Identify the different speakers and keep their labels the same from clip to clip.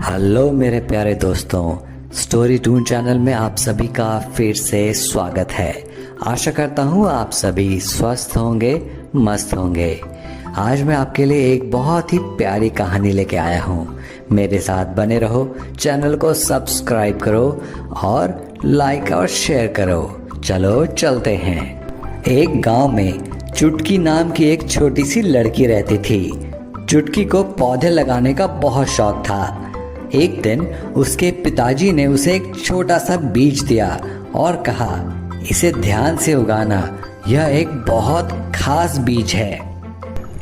Speaker 1: Hello मेरे प्यारे दोस्तों, स्टोरी टून चैनल में आप सभी का फिर से स्वागत है। आशा करता हूँ आप सभी स्वस्थ होंगे, मस्त होंगे। आज मैं आपके लिए एक बहुत ही प्यारी कहानी लेके आया हूँ। मेरे साथ बने रहो, चैनल को सब्सक्राइब करो और लाइक और शेयर करो। चलो चलते हैं। एक गांव में चुटकी नाम की एक छोटी सी लड़की रहती थी। चुटकी को पौधे लगाने का बहुत शौक था। एक दिन उसके पिताजी ने उसे एक छोटा सा बीज दिया और कहा, इसे ध्यान से उगाना, यह एक बहुत खास बीज है।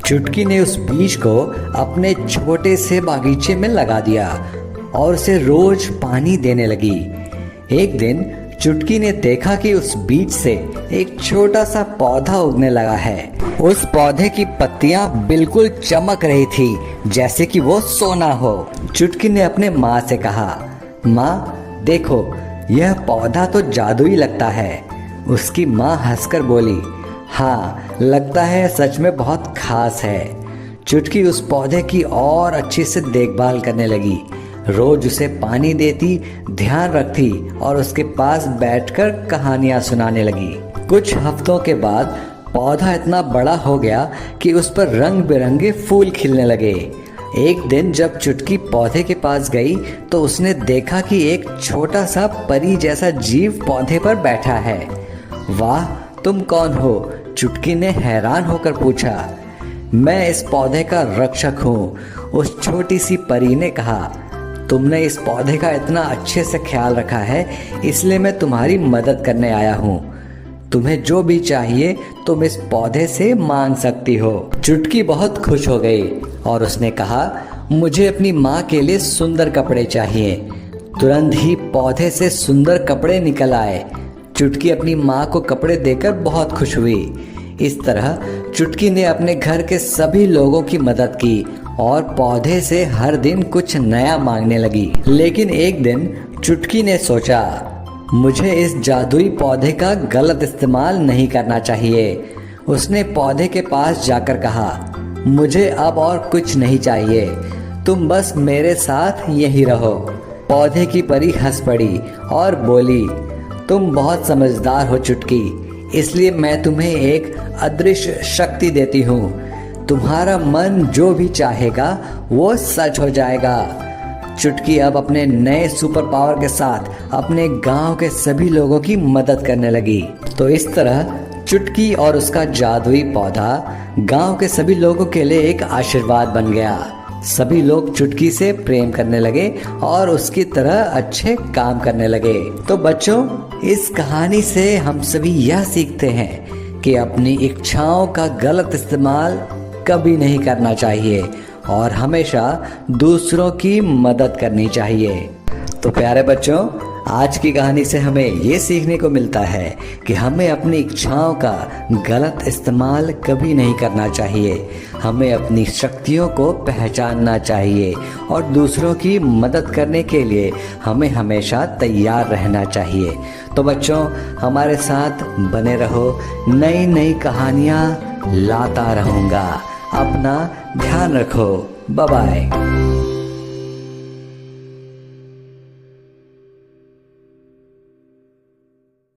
Speaker 1: चुटकी ने उस बीज को अपने छोटे से बागीचे में लगा दिया और उसे रोज पानी देने लगी। एक दिन चुटकी ने देखा कि उस बीज से एक छोटा सा पौधा उगने लगा है। उस पौधे की पत्तियां बिल्कुल चमक रही थी, जैसे कि वो सोना हो। चुटकी ने अपने माँ से कहा, माँ देखो, यह पौधा तो जादुई लगता है। उसकी माँ हंसकर बोली, हाँ लगता है, सच में बहुत खास है। चुटकी उस पौधे की और अच्छे से देखभाल करने लगी। रोज उसे पानी देती, ध्यान रखती और उसके पास बैठकर कहानियां सुनाने लगी। कुछ हफ्तों के बाद पौधा इतना बड़ा हो गया कि उस पर रंग बिरंगे फूल खिलने लगे। एक दिन जब चुटकी पौधे के पास गई तो उसने देखा कि एक छोटा सा परी जैसा जीव पौधे पर बैठा है। वाह, तुम कौन हो? चुटकी ने हैरान होकर पूछा। मैं इस पौधे का रक्षक हूँ, उस छोटी सी परी ने कहा। तुमने इस पौधे का इतना अच्छे से ख्याल रखा है, इसलिए मैं तुम्हारी मदद करने आया हूँ। तुम्हें जो भी चाहिए तुम इस पौधे से मांग सकती हो। चुटकी बहुत खुश हो गई और उसने कहा, मुझे अपनी माँ के लिए सुंदर कपड़े चाहिए। तुरंत ही पौधे से सुंदर कपड़े निकल आए। चुटकी अपनी माँ को कपड़े देकर बहुत खुश हुई। इस तरह चुटकी ने अपने घर के सभी लोगों की मदद की और पौधे से हर दिन कुछ नया मांगने लगी। लेकिन एक दिन चुटकी ने सोचा, मुझे इस जादुई पौधे का गलत इस्तेमाल नहीं करना चाहिए। उसने पौधे के पास जाकर कहा, मुझे अब और कुछ नहीं चाहिए, तुम बस मेरे साथ यहीं रहो। पौधे की परी हंस पड़ी और बोली, तुम बहुत समझदार हो चुटकी, इसलिए मैं तुम्हें एक अदृश्य शक्ति देती हूँ। तुम्हारा मन जो भी चाहेगा वो सच हो जाएगा। चुटकी अब अपने नए सुपर पावर के साथ अपने गांव के सभी लोगों की मदद करने लगी। तो इस तरह चुटकी और उसका जादुई पौधा गांव के सभी लोगों के लिए एक आशीर्वाद बन गया। सभी लोग चुटकी से प्रेम करने लगे और उसकी तरह अच्छे काम करने लगे। तो बच्चों, इस कहानी से हम सभी यह सीखते हैं कि अपनी इच्छाओं का गलत इस्तेमाल कभी नहीं करना चाहिए और हमेशा दूसरों की मदद करनी चाहिए। तो प्यारे बच्चों, आज की कहानी से हमें ये सीखने को मिलता है कि हमें अपनी इच्छाओं का गलत इस्तेमाल कभी नहीं करना चाहिए। हमें अपनी शक्तियों को पहचानना चाहिए और दूसरों की मदद करने के लिए हमें हमेशा तैयार रहना चाहिए। तो बच्चों, हमारे साथ बने रहो, नई नई कहानियाँ लाता रहूँगा। अपना ध्यान रखो। Bye bye.